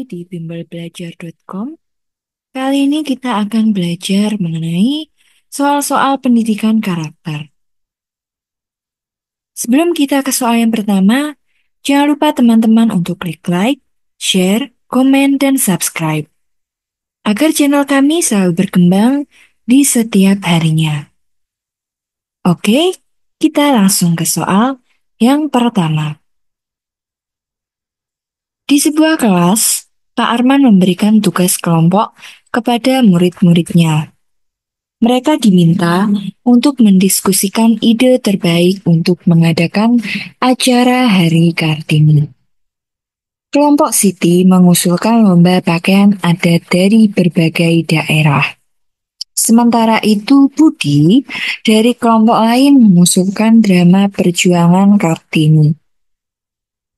di bimbelbelajar.com. Kali ini kita akan belajar mengenai soal-soal pendidikan karakter. Sebelum kita ke soal yang pertama, jangan lupa teman-teman untuk klik like, share, komen, dan subscribe agar channel kami selalu berkembang di setiap harinya. Oke, kita langsung ke soal yang pertama. Di sebuah kelas, Pak Arman memberikan tugas kelompok kepada murid-muridnya. Mereka diminta untuk mendiskusikan ide terbaik untuk mengadakan acara Hari Kartini. Kelompok Siti mengusulkan lomba pakaian adat dari berbagai daerah. Sementara itu, Budi dari kelompok lain mengusulkan drama perjuangan Kartini.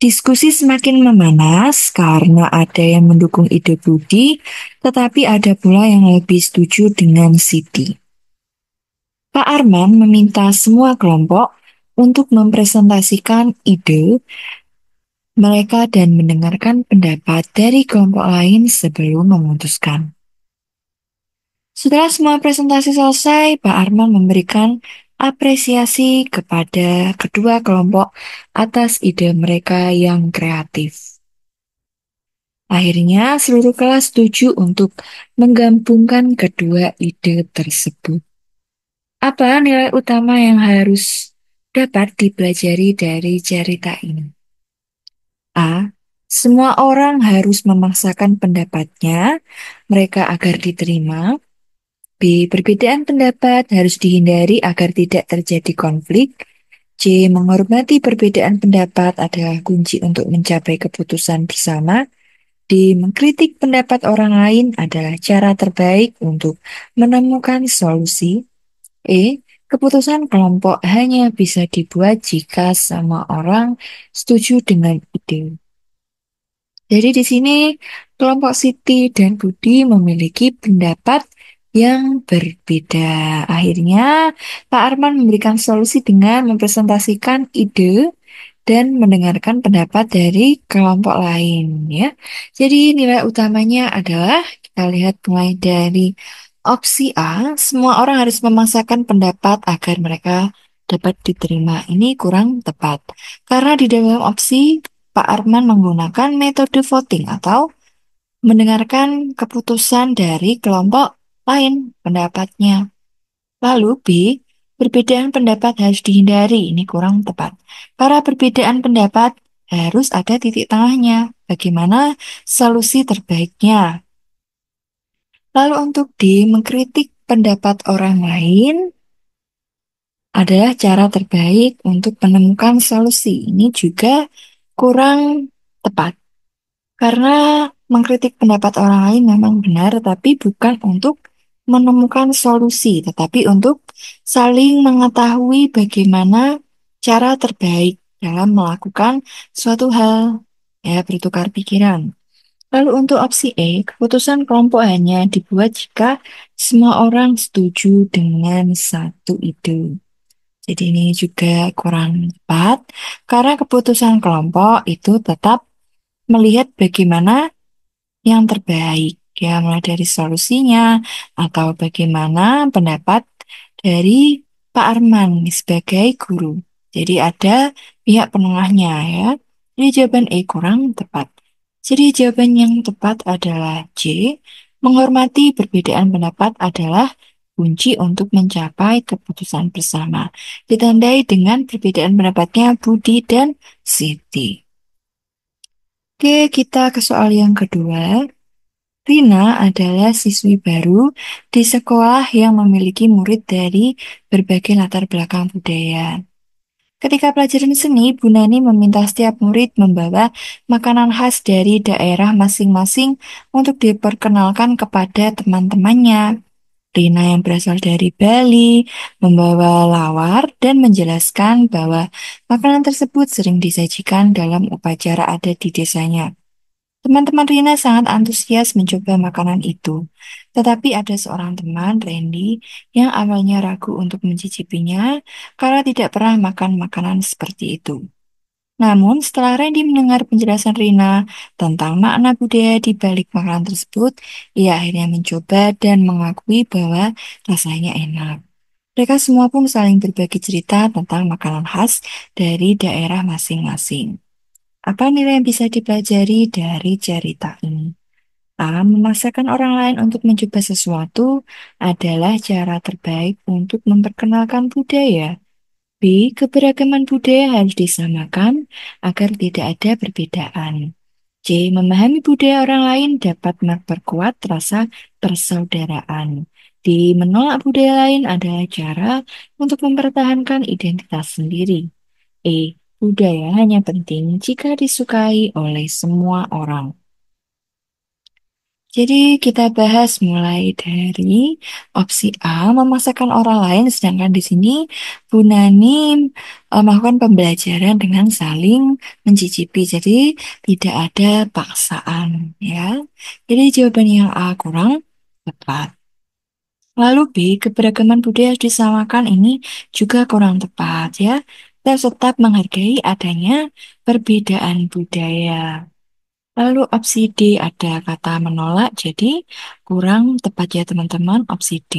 Diskusi semakin memanas karena ada yang mendukung ide Budi, tetapi ada pula yang lebih setuju dengan Siti. Pak Arman meminta semua kelompok untuk mempresentasikan ide mereka dan mendengarkan pendapat dari kelompok lain sebelum memutuskan. Setelah semua presentasi selesai, Pak Arman memberikan apresiasi kepada kedua kelompok atas ide mereka yang kreatif. Akhirnya, seluruh kelas setuju untuk menggabungkan kedua ide tersebut. Apa nilai utama yang harus dapat dipelajari dari cerita ini? A. Semua orang harus memaksakan pendapatnya mereka agar diterima. B. Perbedaan pendapat harus dihindari agar tidak terjadi konflik. C. Menghormati perbedaan pendapat adalah kunci untuk mencapai keputusan bersama. D. Mengkritik pendapat orang lain adalah cara terbaik untuk menemukan solusi. E. Keputusan kelompok hanya bisa dibuat jika semua orang setuju dengan ide. Jadi di sini kelompok Siti dan Budi memiliki pendapat yang berbeda. Akhirnya Pak Arman memberikan solusi dengan mempresentasikan ide dan mendengarkan pendapat dari kelompok lain ya. Jadi nilai utamanya adalah kita lihat mulai dari opsi A, semua orang harus memaksakan pendapat agar mereka dapat diterima. Ini kurang tepat. Karena di dalam opsi Pak Arman menggunakan metode voting atau mendengarkan keputusan dari kelompok lain pendapatnya. Lalu B, perbedaan pendapat harus dihindari. Ini kurang tepat. Para perbedaan pendapat harus ada titik tengahnya. Bagaimana solusi terbaiknya? Lalu untuk D, mengkritik pendapat orang lain adalah cara terbaik untuk menemukan solusi. Ini juga kurang tepat. Karena mengkritik pendapat orang lain memang benar, tapi bukan untuk menemukan solusi, tetapi untuk saling mengetahui bagaimana cara terbaik dalam melakukan suatu hal, ya, bertukar pikiran. Lalu untuk opsi E, keputusan kelompok hanya dibuat jika semua orang setuju dengan satu ide. Jadi ini juga kurang tepat, karena keputusan kelompok itu tetap melihat bagaimana yang terbaik, ya, mulai dari solusinya atau bagaimana pendapat dari Pak Arman sebagai guru. Jadi ada pihak penengahnya ya. Jadi jawaban E kurang tepat. Jadi jawaban yang tepat adalah C. Menghormati perbedaan pendapat adalah kunci untuk mencapai keputusan bersama. Ditandai dengan perbedaan pendapatnya Budi dan Siti. Oke, kita ke soal yang kedua. Rina adalah siswi baru di sekolah yang memiliki murid dari berbagai latar belakang budaya. Ketika pelajaran seni, Bu Nani meminta setiap murid membawa makanan khas dari daerah masing-masing untuk diperkenalkan kepada teman-temannya. Rina yang berasal dari Bali membawa lawar dan menjelaskan bahwa makanan tersebut sering disajikan dalam upacara adat di desanya. Teman-teman Rina sangat antusias mencoba makanan itu. Tetapi ada seorang teman, Randy, yang awalnya ragu untuk mencicipinya karena tidak pernah makan makanan seperti itu. Namun, setelah Randy mendengar penjelasan Rina tentang makna budaya di balik makanan tersebut, ia akhirnya mencoba dan mengakui bahwa rasanya enak. Mereka semua pun saling berbagi cerita tentang makanan khas dari daerah masing-masing. Apa nilai yang bisa dipelajari dari cerita ini? A. Memaksakan orang lain untuk mencoba sesuatu adalah cara terbaik untuk memperkenalkan budaya. B. Keberagaman budaya harus disamakan agar tidak ada perbedaan. C. Memahami budaya orang lain dapat memperkuat rasa persaudaraan. D. Menolak budaya lain adalah cara untuk mempertahankan identitas sendiri. E. Budaya hanya penting jika disukai oleh semua orang. Jadi kita bahas mulai dari opsi A, memaksakan orang lain, sedangkan di sini Bu Nani melakukan pembelajaran dengan saling mencicipi. Jadi tidak ada paksaan, ya. Jadi jawaban yang A kurang tepat. Lalu B, keberagaman budaya harus disamakan ini juga kurang tepat, ya. Kita harus tetap menghargai adanya perbedaan budaya. Lalu opsi D ada kata menolak, jadi kurang tepat ya teman-teman opsi D.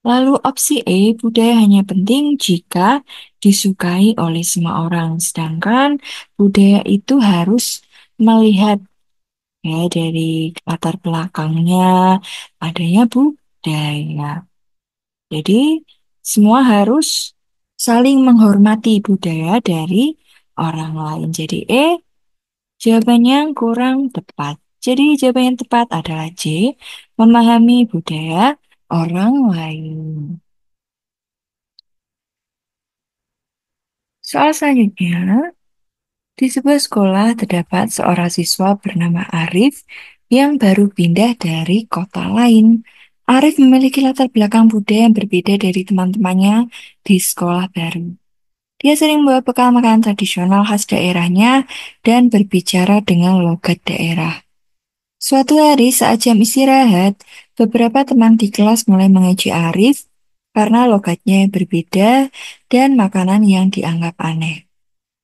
Lalu opsi E, budaya hanya penting jika disukai oleh semua orang. Sedangkan budaya itu harus melihat ya dari latar belakangnya adanya budaya. Jadi semua harus saling menghormati budaya dari orang lain. Jadi E, jawabannya kurang tepat. Jadi jawaban yang tepat adalah C, memahami budaya orang lain. Soal selanjutnya, di sebuah sekolah terdapat seorang siswa bernama Arif yang baru pindah dari kota lain. Arif memiliki latar belakang budaya yang berbeda dari teman-temannya di sekolah baru. Dia sering membawa bekal makanan tradisional khas daerahnya dan berbicara dengan logat daerah. Suatu hari saat jam istirahat, beberapa teman di kelas mulai mengejek Arif karena logatnya yang berbeda dan makanan yang dianggap aneh.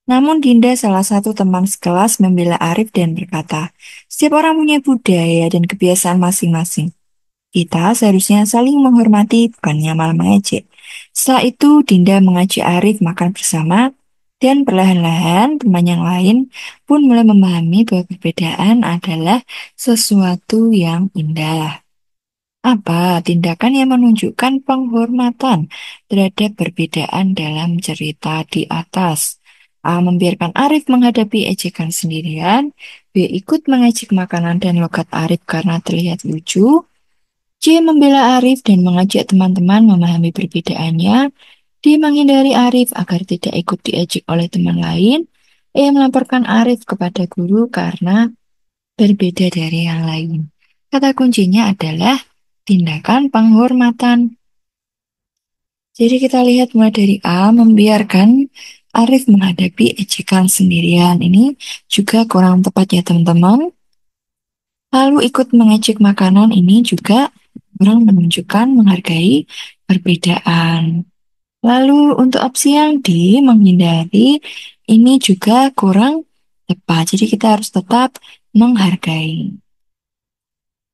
Namun Dinda, salah satu teman sekelas, membela Arif dan berkata, setiap orang punya budaya dan kebiasaan masing-masing. Kita seharusnya saling menghormati, bukannya malah mengejek. Setelah itu, Dinda mengajak Arif makan bersama, dan perlahan-lahan teman yang lain pun mulai memahami bahwa perbedaan adalah sesuatu yang indah. Apa tindakan yang menunjukkan penghormatan terhadap perbedaan dalam cerita di atas? A. Membiarkan Arif menghadapi ejekan sendirian. B. Ikut mengejek makanan dan logat Arif karena terlihat lucu. C. Membela Arif dan mengajak teman-teman memahami perbedaannya. D. Menghindari Arif agar tidak ikut diejek oleh teman lain. E. Melaporkan Arif kepada guru karena berbeda dari yang lain. Kata kuncinya adalah tindakan penghormatan. Jadi kita lihat mulai dari A, membiarkan Arif menghadapi ejekan sendirian. Ini juga kurang tepat ya teman-teman. Lalu ikut mengejek makanan ini juga kurang menunjukkan menghargai perbedaan. Lalu untuk opsi yang D, menghindari, ini juga kurang tepat. Jadi kita harus tetap menghargai.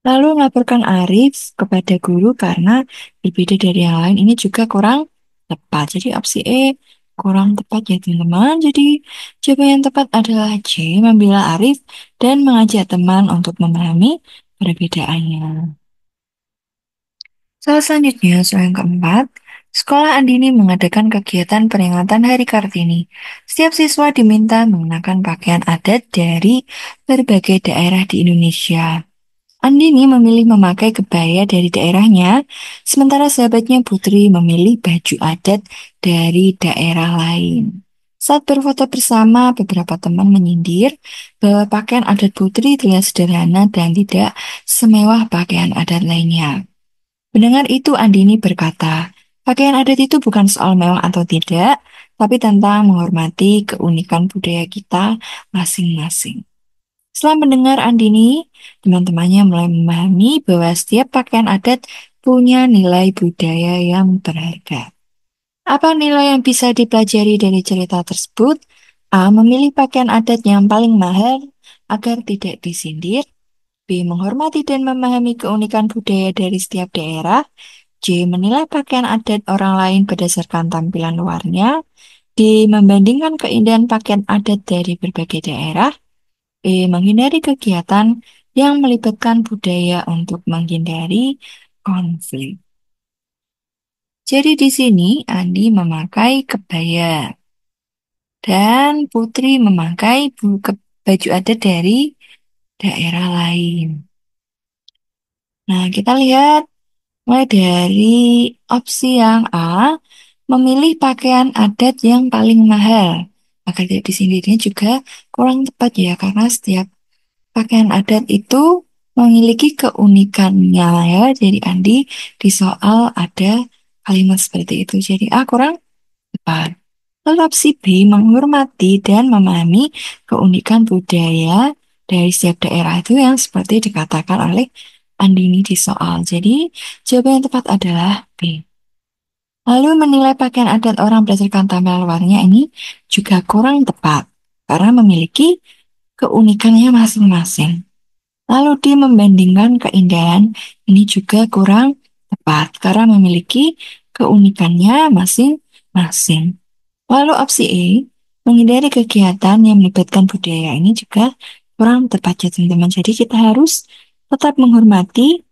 Lalu melaporkan Arif kepada guru karena berbeda dari yang lain ini juga kurang tepat. Jadi opsi E kurang tepat ya teman-teman. Jadi jawaban yang tepat adalah C, membela Arif dan mengajak teman untuk memahami perbedaannya. Soal selanjutnya, soal yang keempat, Sekolah Andini mengadakan kegiatan peringatan Hari Kartini. Setiap siswa diminta mengenakan pakaian adat dari berbagai daerah di Indonesia. Andini memilih memakai kebaya dari daerahnya, sementara sahabatnya Putri memilih baju adat dari daerah lain. Saat berfoto bersama, beberapa teman menyindir bahwa pakaian adat Putri terlihat sederhana dan tidak semewah pakaian adat lainnya. Mendengar itu, Andini berkata, pakaian adat itu bukan soal mewah atau tidak, tapi tentang menghormati keunikan budaya kita masing-masing. Setelah mendengar Andini, teman-temannya mulai memahami bahwa setiap pakaian adat punya nilai budaya yang berharga. Apa nilai yang bisa dipelajari dari cerita tersebut? A. Memilih pakaian adat yang paling mahal agar tidak disindir. B. Menghormati dan memahami keunikan budaya dari setiap daerah. C. Menilai pakaian adat orang lain berdasarkan tampilan luarnya. D. Membandingkan keindahan pakaian adat dari berbagai daerah. E. Menghindari kegiatan yang melibatkan budaya untuk menghindari konflik. Jadi di sini Andi memakai kebaya dan Putri memakai baju adat dari daerah lain. Nah, kita lihat mulai dari opsi yang A, memilih pakaian adat yang paling mahal. Agar tidak disingkirnya juga kurang tepat ya, karena setiap pakaian adat itu memiliki keunikannya ya. Jadi Andi di soal ada kalimat seperti itu. Jadi A kurang tepat. Lalu opsi B, menghormati dan memahami keunikan budaya dari setiap daerah itu yang seperti dikatakan oleh Andini di soal. Jadi jawaban yang tepat adalah B. Lalu menilai pakaian adat orang berdasarkan tampilan luarnya ini juga kurang tepat karena memiliki keunikannya masing-masing. Lalu dia membandingkan keindahan ini juga kurang tepat karena memiliki keunikannya masing-masing. Lalu opsi E, menghindari kegiatan yang melibatkan budaya ini juga kurang tepat ya teman-teman. Jadi kita harus tetap menghormati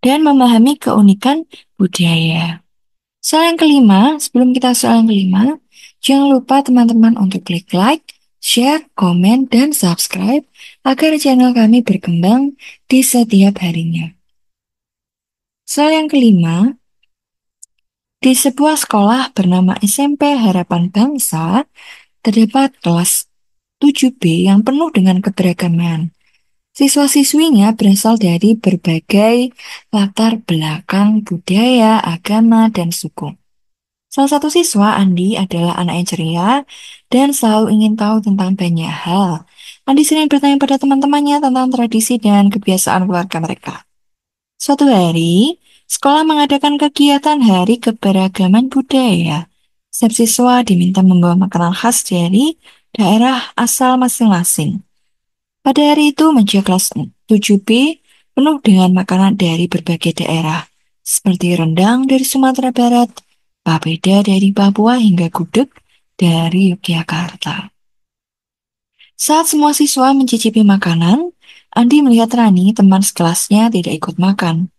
dan memahami keunikan budaya. Soal yang kelima, sebelum kita soal yang kelima, jangan lupa teman-teman untuk klik like, share, komen, dan subscribe agar channel kami berkembang di setiap harinya. Soal yang kelima, di sebuah sekolah bernama SMP Harapan Bangsa, terdapat kelas 7B yang penuh dengan keberagaman. Siswa-siswinya berasal dari berbagai latar belakang budaya, agama, dan suku. Salah satu siswa, Andi, adalah anak yang ceria dan selalu ingin tahu tentang banyak hal. Andi sering bertanya pada teman-temannya tentang tradisi dan kebiasaan keluarga mereka. Suatu hari, sekolah mengadakan kegiatan Hari Keberagaman Budaya. Setiap siswa diminta membawa makanan khas dari daerah asal masing-masing. Pada hari itu, meja kelas 7B penuh dengan makanan dari berbagai daerah, seperti rendang dari Sumatera Barat, papeda dari Papua hingga gudeg dari Yogyakarta. Saat semua siswa mencicipi makanan, Andi melihat Rani, teman sekelasnya, tidak ikut makan.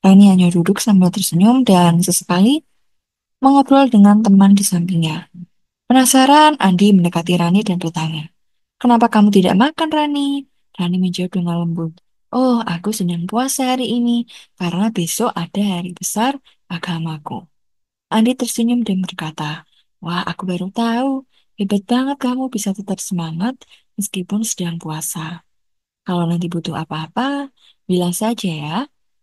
Rani hanya duduk sambil tersenyum dan sesekali mengobrol dengan teman di sampingnya. Penasaran, Andi mendekati Rani dan bertanya, "Kenapa kamu tidak makan, Rani?" Rani menjawab dengan lembut, "Oh, aku sedang puasa hari ini karena besok ada hari besar agamaku." Andi tersenyum dan berkata, "Wah, aku baru tahu. Hebat banget kamu bisa tetap semangat meskipun sedang puasa. Kalau nanti butuh apa-apa, bilang saja ya."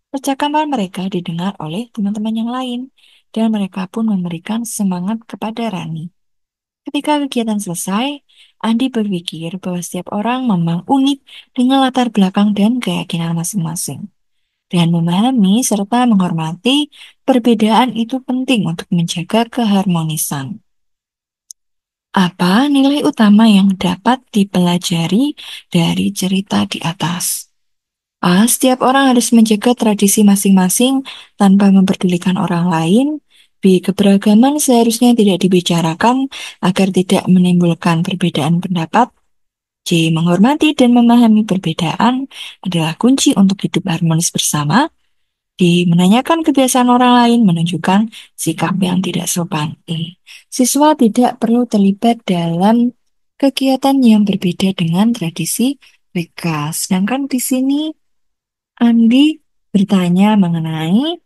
Percakapan mereka didengar oleh teman-teman yang lain, dan mereka pun memberikan semangat kepada Rani. Ketika kegiatan selesai, Andi berpikir bahwa setiap orang memang unik dengan latar belakang dan keyakinan masing-masing. Dan memahami serta menghormati perbedaan itu penting untuk menjaga keharmonisan. Apa nilai utama yang dapat dipelajari dari cerita di atas? A. Setiap orang harus menjaga tradisi masing-masing tanpa memperdulikan orang lain. B. Keberagaman seharusnya tidak dibicarakan agar tidak menimbulkan perbedaan pendapat. C. Menghormati dan memahami perbedaan adalah kunci untuk hidup harmonis bersama. D. Menanyakan kebiasaan orang lain menunjukkan sikap yang tidak sopan. E. Siswa tidak perlu terlibat dalam kegiatan yang berbeda dengan tradisi mereka. Sedangkan di sini Andi bertanya mengenai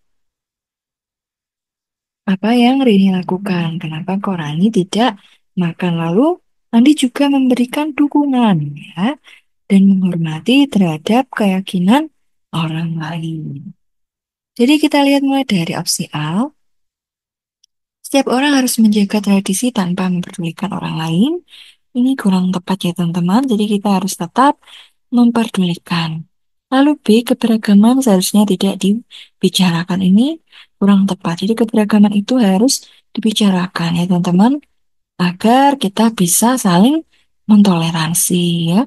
apa yang Rini lakukan. Kenapa kok Rani tidak makan? Lalu Andi juga memberikan dukungan ya, dan menghormati terhadap keyakinan orang lain. Jadi kita lihat mulai dari opsi A. Setiap orang harus menjaga tradisi tanpa memperdulikan orang lain. Ini kurang tepat ya teman-teman. Jadi kita harus tetap memperdulikan. Lalu B, keberagaman seharusnya tidak dibicarakan. Ini kurang tepat. Jadi keberagaman itu harus dibicarakan ya teman-teman. agar kita bisa saling mentoleransi ya.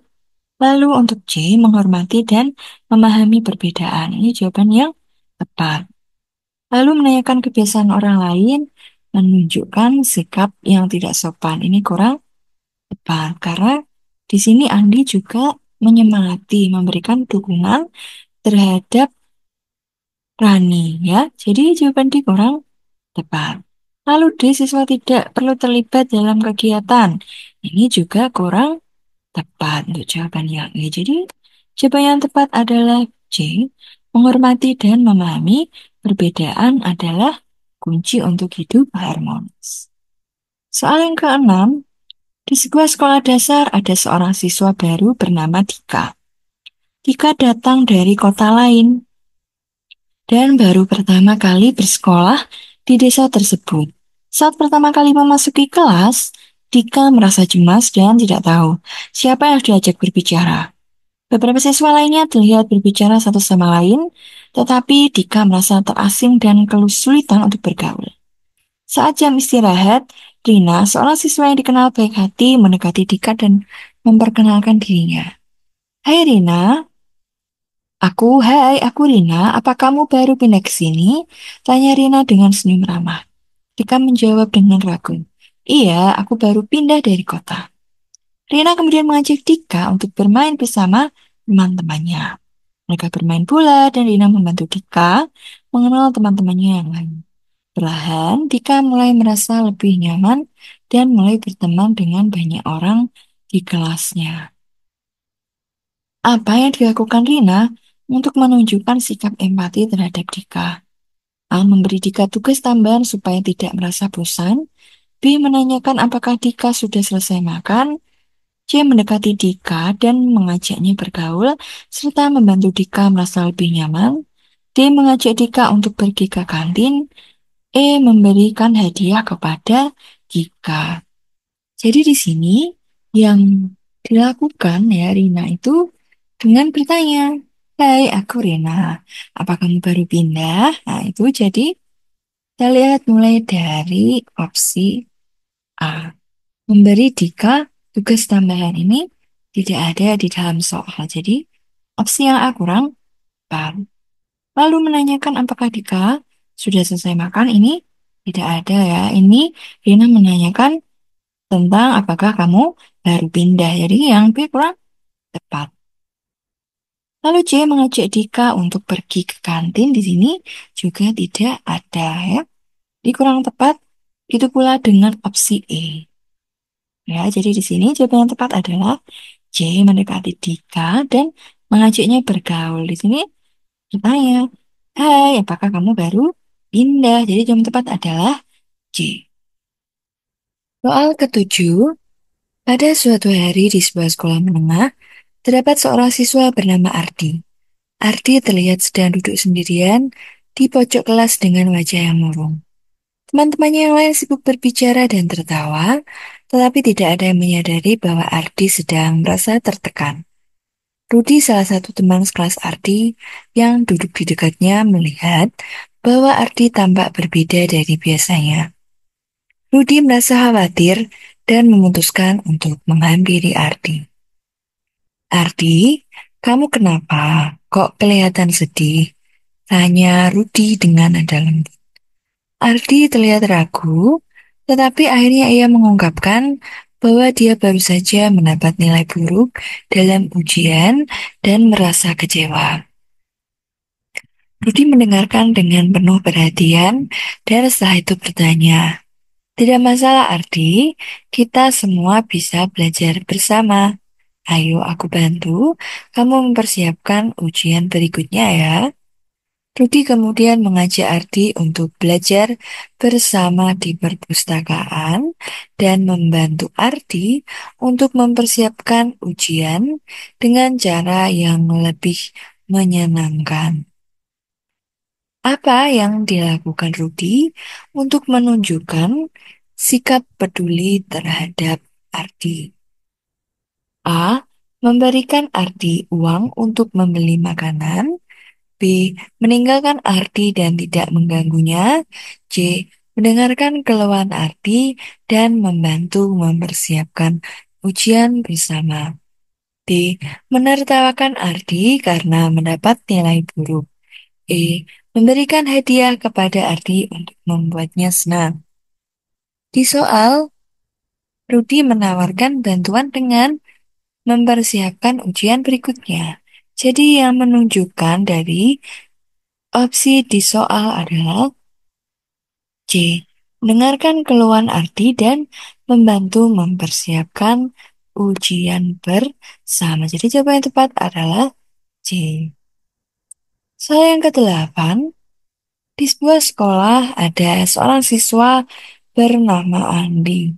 Lalu untuk C, menghormati dan memahami perbedaan. Ini jawaban yang tepat. Lalu menanyakan kebiasaan orang lain menunjukkan sikap yang tidak sopan. Ini kurang tepat karena di sini Andi juga menyemangati, memberikan dukungan terhadap Rani ya. Jadi jawaban D kurang tepat. Lalu D, siswa tidak perlu terlibat dalam kegiatan. Ini juga kurang tepat untuk jawaban yang E. Jadi jawaban yang tepat adalah C. Menghormati dan memahami perbedaan adalah kunci untuk hidup harmonis. Soal yang keenam, di sebuah sekolah dasar ada seorang siswa baru bernama Dika. Dika datang dari kota lain dan baru pertama kali bersekolah di desa tersebut. Saat pertama kali memasuki kelas, Dika merasa cemas dan tidak tahu siapa yang diajak berbicara. Beberapa siswa lainnya terlihat berbicara satu sama lain, tetapi Dika merasa terasing dan kesulitan untuk bergaul. Saat jam istirahat, Rina, seorang siswa yang dikenal baik hati, mendekati Dika dan memperkenalkan dirinya. Hai Rina, aku Rina, apa kamu baru pindah ke sini? Tanya Rina dengan senyum ramah. Dika menjawab dengan ragu. Iya, aku baru pindah dari kota. Rina kemudian mengajak Dika untuk bermain bersama teman-temannya. Mereka bermain bola dan Rina membantu Dika mengenal teman-temannya yang lain. Perlahan, Dika mulai merasa lebih nyaman dan mulai berteman dengan banyak orang di kelasnya. Apa yang dilakukan Rina untuk menunjukkan sikap empati terhadap Dika? A. Memberi Dika tugas tambahan supaya tidak merasa bosan. B. Menanyakan apakah Dika sudah selesai makan. C. Mendekati Dika dan mengajaknya bergaul, serta membantu Dika merasa lebih nyaman. D. Mengajak Dika untuk pergi ke kantin. E. Memberikan hadiah kepada Dika. Jadi di sini yang dilakukan ya Rina itu dengan bertanya, Hai, aku Rina, apa kamu baru pindah? Nah, itu jadi kita lihat mulai dari opsi A. Memberi Dika tugas tambahan ini tidak ada di dalam soal. Jadi opsi yang A kurang tepat. Lalu menanyakan apakah Dika sudah selesai makan ini tidak ada ya. Ini Rina menanyakan tentang apakah kamu baru pindah. Jadi yang B kurang tepat. Lalu C mengajak Dika untuk pergi ke kantin di sini juga tidak ada ya. Di kurang tepat. Itu pula dengan opsi E. Ya, jadi di sini jawaban yang tepat adalah C mendekati Dika dan mengajaknya bergaul. Di sini bertanya, Hai, apakah kamu baru pindah? Jadi jawaban tepat adalah C. Soal ketujuh, pada suatu hari di sebuah sekolah menengah, terdapat seorang siswa bernama Ardi. Ardi terlihat sedang duduk sendirian di pojok kelas dengan wajah yang murung. Teman-temannya yang lain sibuk berbicara dan tertawa, tetapi tidak ada yang menyadari bahwa Ardi sedang merasa tertekan. Rudi, salah satu teman sekelas Ardi yang duduk di dekatnya, melihat bahwa Ardi tampak berbeda dari biasanya. Rudi merasa khawatir dan memutuskan untuk menghampiri Ardi. Ardi, kamu kenapa? Kok kelihatan sedih? Tanya Rudi dengan nada lembut. Ardi terlihat ragu, tetapi akhirnya ia mengungkapkan bahwa dia baru saja mendapat nilai buruk dalam ujian dan merasa kecewa. Rudi mendengarkan dengan penuh perhatian dan setelah itu bertanya, tidak masalah Ardi, kita semua bisa belajar bersama. Ayo aku bantu kamu mempersiapkan ujian berikutnya ya. Rudi kemudian mengajak Ardi untuk belajar bersama di perpustakaan dan membantu Ardi untuk mempersiapkan ujian dengan cara yang lebih menyenangkan. Apa yang dilakukan Rudi untuk menunjukkan sikap peduli terhadap Ardi? A. Memberikan Ardi uang untuk membeli makanan. B. Meninggalkan Ardi dan tidak mengganggunya. C. mendengarkan keluhan Ardi, dan membantu mempersiapkan ujian bersama. D. Menertawakan Ardi karena mendapat nilai buruk. E. Memberikan hadiah kepada Ardi untuk membuatnya senang. Di soal, Rudi menawarkan bantuan dengan mempersiapkan ujian berikutnya. Jadi yang menunjukkan dari opsi di soal adalah C. Mendengarkan keluhan Ardi dan membantu mempersiapkan ujian bersama. Jadi jawaban yang tepat adalah C. Soal yang kedelapan, di sebuah sekolah ada seorang siswa bernama Andi.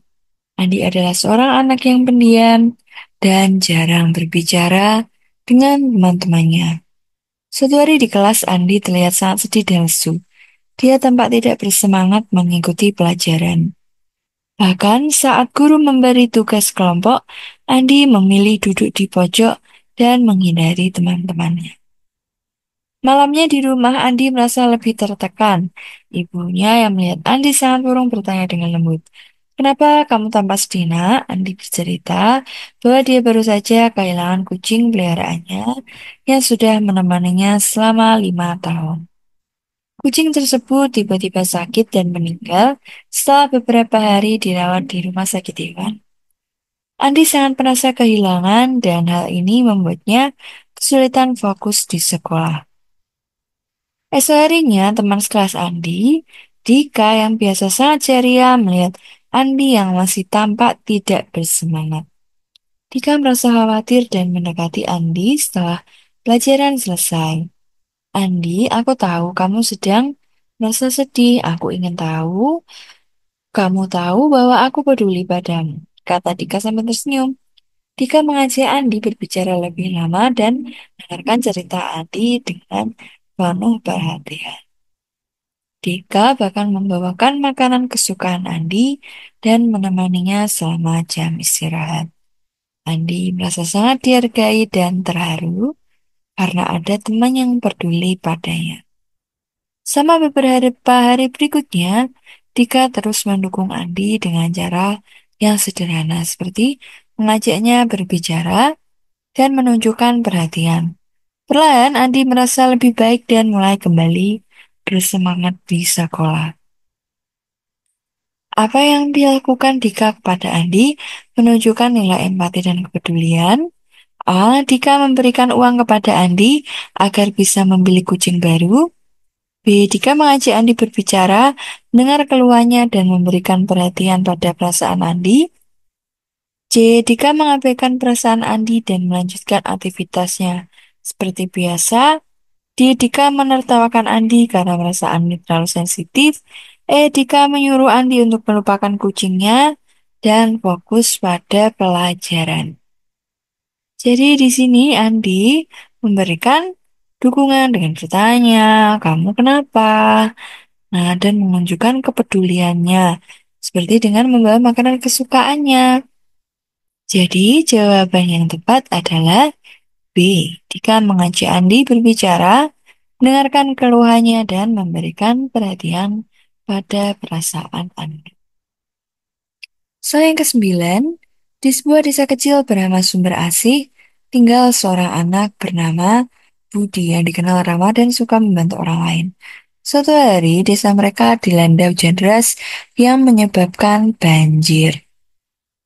Andi adalah seorang anak yang pendiam dan jarang berbicara dengan teman-temannya. Suatu hari di kelas, Andi terlihat sangat sedih dan lesu. Dia tampak tidak bersemangat mengikuti pelajaran. Bahkan saat guru memberi tugas kelompok, Andi memilih duduk di pojok dan menghindari teman-temannya. Malamnya di rumah, Andi merasa lebih tertekan. Ibunya yang melihat Andi sangat murung bertanya dengan lembut, "Kenapa kamu tampak sedih, nak?" Andi bercerita bahwa dia baru saja kehilangan kucing peliharaannya yang sudah menemaninya selama 5 tahun. Kucing tersebut tiba-tiba sakit dan meninggal setelah beberapa hari dirawat di rumah sakit hewan. Andi sangat merasa kehilangan dan hal ini membuatnya kesulitan fokus di sekolah. Esok harinya, teman sekelas Andi, Dika yang biasa sangat ceria melihat Andi yang masih tampak tidak bersemangat. Dika merasa khawatir dan mendekati Andi setelah pelajaran selesai. "Andi, aku tahu kamu sedang merasa sedih. Aku ingin tahu, kamu tahu bahwa aku peduli padamu," kata Dika sambil tersenyum. Dika mengajak Andi berbicara lebih lama dan mendengarkan cerita Andi dengan penuh perhatian. Dika bahkan membawakan makanan kesukaan Andi dan menemaninya selama jam istirahat. Andi merasa sangat dihargai dan terharu karena ada teman yang peduli padanya. Sama beberapa hari berikutnya, Dika terus mendukung Andi dengan cara yang sederhana seperti mengajaknya berbicara dan menunjukkan perhatian. Perlahan Andi merasa lebih baik dan mulai kembali bersemangat di sekolah. Apa yang dilakukan Dika kepada Andi menunjukkan nilai empati dan kepedulian. A. Dika memberikan uang kepada Andi agar bisa membeli kucing baru. B. Dika mengajak Andi berbicara, mendengar keluhannya, dan memberikan perhatian pada perasaan Andi. C. Dika mengabaikan perasaan Andi dan melanjutkan aktivitasnya. Seperti biasa, Dika menertawakan Andi karena merasa Andi terlalu sensitif. Dika menyuruh Andi untuk melupakan kucingnya dan fokus pada pelajaran. Jadi di sini Andi memberikan dukungan dengan bertanya, "Kamu kenapa?" Nah, dan menunjukkan kepeduliannya, seperti dengan membawa makanan kesukaannya. Jadi jawaban yang tepat adalah B. Dika mengajak Andi berbicara, mendengarkan keluhannya, dan memberikan perhatian pada perasaan Andi. Soal yang kesembilan, di sebuah desa kecil bernama Sumber Asih, tinggal seorang anak bernama Budi yang dikenal ramah dan suka membantu orang lain. Suatu hari, desa mereka dilanda hujan deras yang menyebabkan banjir.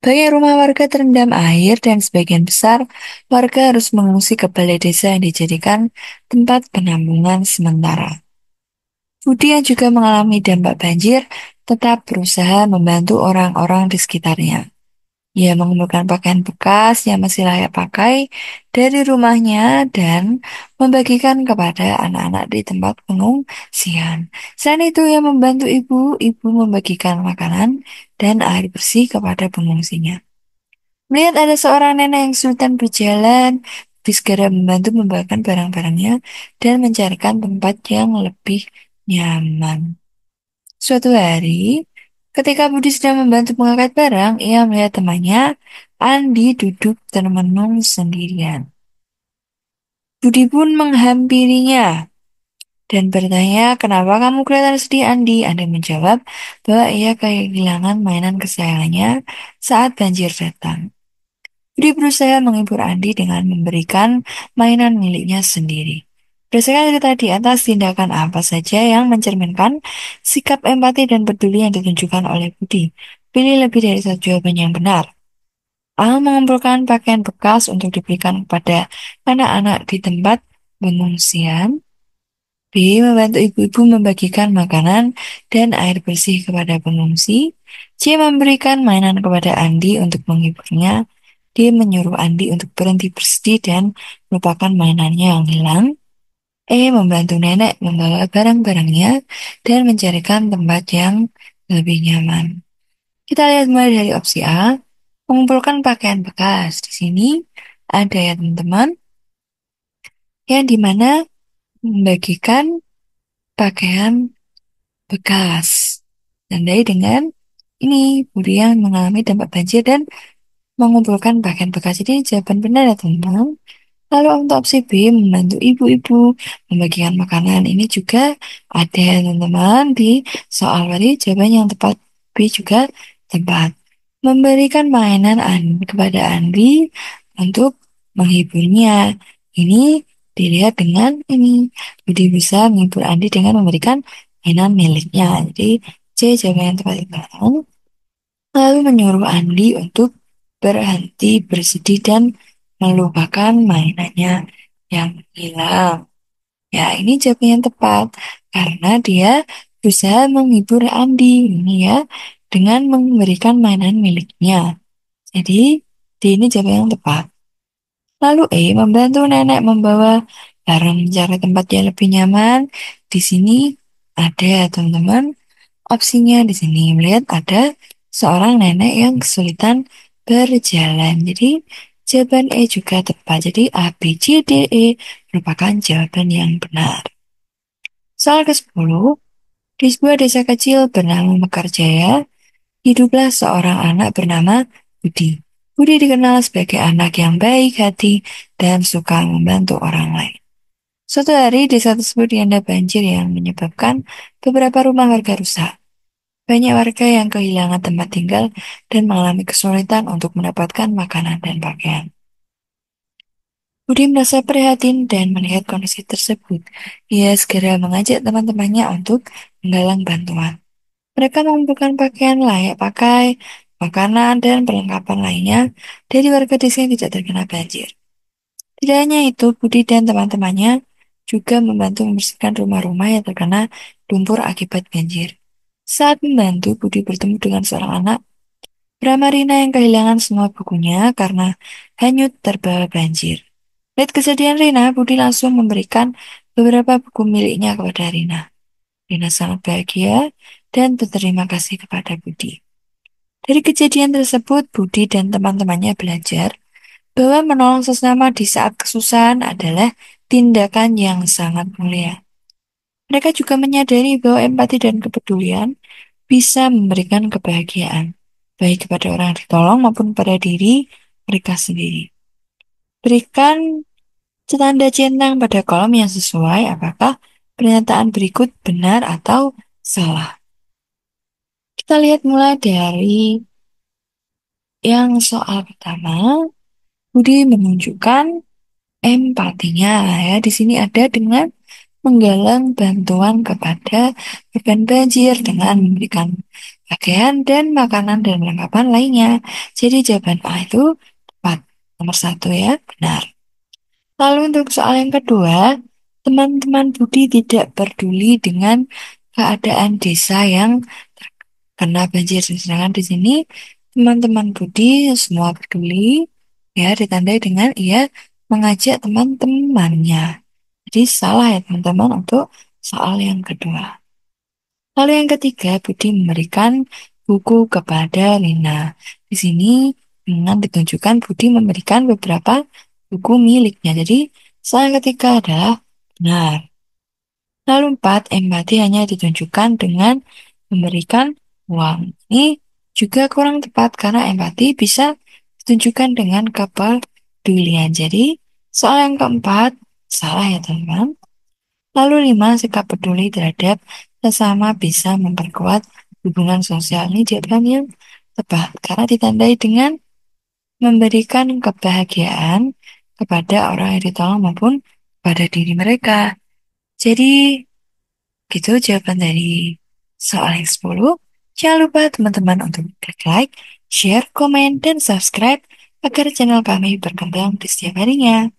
Banyak rumah warga terendam air dan sebagian besar warga harus mengungsi ke balai desa yang dijadikan tempat penampungan sementara. Budi yang juga mengalami dampak banjir tetap berusaha membantu orang-orang di sekitarnya. Ia mengumpulkan pakaian bekas yang masih layak pakai dari rumahnya dan membagikan kepada anak-anak di tempat pengungsian. Selain itu, ia membantu ibu-ibu membagikan makanan dan air bersih kepada pengungsinya. Melihat ada seorang nenek yang kesulitan berjalan, Budi segera membantu membawakan barang-barangnya dan mencarikan tempat yang lebih nyaman. Suatu hari, ketika Budi sedang membantu mengangkat barang, ia melihat temannya, Andi, duduk termenung sendirian. Budi pun menghampirinya dan bertanya, kenapa kamu kelihatan sedih, Andi? Andi menjawab bahwa ia kehilangan mainan kesayangannya saat banjir datang. Budi berusaha menghibur Andi dengan memberikan mainan miliknya sendiri. Berdasarkan cerita di atas, tindakan apa saja yang mencerminkan sikap empati dan peduli yang ditunjukkan oleh Budi? Pilih lebih dari satu jawaban yang benar. A. Mengumpulkan pakaian bekas untuk diberikan kepada anak-anak di tempat pengungsian. B. Membantu ibu-ibu membagikan makanan dan air bersih kepada pengungsi. C. Memberikan mainan kepada Andi untuk menghiburnya. D. Menyuruh Andi untuk berhenti bersedih dan melupakan mainannya yang hilang. E. Membantu nenek membawa barang-barangnya dan mencarikan tempat yang lebih nyaman. Kita lihat mulai dari opsi A, mengumpulkan pakaian bekas. Di sini ada ya teman-teman, yang dimana membagikan pakaian bekas. Tandai dengan ini, Budi yang mengalami dampak banjir dan mengumpulkan pakaian bekas. Ini jawaban benar ya teman-teman. Lalu untuk opsi B, membantu ibu-ibu membagikan makanan. Ini juga ada ya teman-teman di soal tadi. Jawaban yang tepat B juga tepat. Memberikan mainan kepada Andi untuk menghiburnya. Ini dilihat dengan ini. Budi bisa menghibur Andi dengan memberikan mainan miliknya. Jadi C jawaban yang tepat itu. Lalu menyuruh Andi untuk berhenti bersedih dan melupakan mainannya yang hilang. Ya, ini jawaban yang tepat karena dia berusaha menghibur Andi ini ya dengan memberikan mainan miliknya. Jadi, D ini jawaban yang tepat. Lalu E membantu nenek membawa barang mencari tempat yang lebih nyaman. Di sini ada ya teman-teman opsinya di sini melihat ada seorang nenek yang kesulitan berjalan. Jadi jawaban E juga tepat. Jadi A, B, C, D, E merupakan jawaban yang benar. Soal ke-10, di sebuah desa kecil bernama Mekarjaya, hiduplah seorang anak bernama Budi. Budi dikenal sebagai anak yang baik hati dan suka membantu orang lain. Suatu hari, desa tersebut dilanda banjir yang menyebabkan beberapa rumah warga rusak. Banyak warga yang kehilangan tempat tinggal dan mengalami kesulitan untuk mendapatkan makanan dan pakaian. Budi merasa prihatin dan melihat kondisi tersebut. Ia segera mengajak teman-temannya untuk menggalang bantuan. Mereka mengumpulkan pakaian layak pakai, makanan, dan perlengkapan lainnya dari warga desa yang tidak terkena banjir. Tidak hanya itu, Budi dan teman-temannya juga membantu membersihkan rumah-rumah yang terkena lumpur akibat banjir. Saat membantu, Budi bertemu dengan seorang anak bernama Rina yang kehilangan semua bukunya karena hanyut terbawa banjir. Lihat kejadian Rina, Budi langsung memberikan beberapa buku miliknya kepada Rina. Rina sangat bahagia dan berterima kasih kepada Budi. Dari kejadian tersebut, Budi dan teman-temannya belajar bahwa menolong sesama di saat kesusahan adalah tindakan yang sangat mulia. Mereka juga menyadari bahwa empati dan kepedulian bisa memberikan kebahagiaan, baik kepada orang yang ditolong maupun pada diri mereka sendiri. Berikan tanda centang pada kolom yang sesuai apakah pernyataan berikut benar atau salah. Kita lihat mulai dari yang soal pertama, Budi menunjukkan empatinya ya. Di sini ada dengan menggalang bantuan kepada korban banjir dengan memberikan pakaian dan makanan dan perlengkapan lainnya. Jadi jawaban A itu tepat. Nomor satu ya, benar. Lalu untuk soal yang kedua, teman-teman Budi tidak peduli dengan keadaan desa yang terkena banjir. Sedangkan di sini teman-teman Budi semua peduli, ya ditandai dengan ia mengajak teman-temannya. Jadi salah ya teman-teman untuk soal yang kedua. Lalu yang ketiga, Budi memberikan buku kepada Lina. Di sini dengan ditunjukkan Budi memberikan beberapa buku miliknya. Jadi soal yang ketiga adalah benar. Lalu empat, empati hanya ditunjukkan dengan memberikan uang. Ini juga kurang tepat karena empati bisa ditunjukkan dengan kepedulian. Jadi soal yang keempat salah ya teman-teman. Lalu 5, sikap peduli terhadap sesama bisa memperkuat hubungan sosial. Ini jawaban yang tepat karena ditandai dengan memberikan kebahagiaan kepada orang yang ditolong maupun pada diri mereka. Jadi, gitu jawaban dari soal yang 10. Jangan lupa teman-teman untuk klik like, share, komen, dan subscribe agar channel kami berkembang di setiap harinya.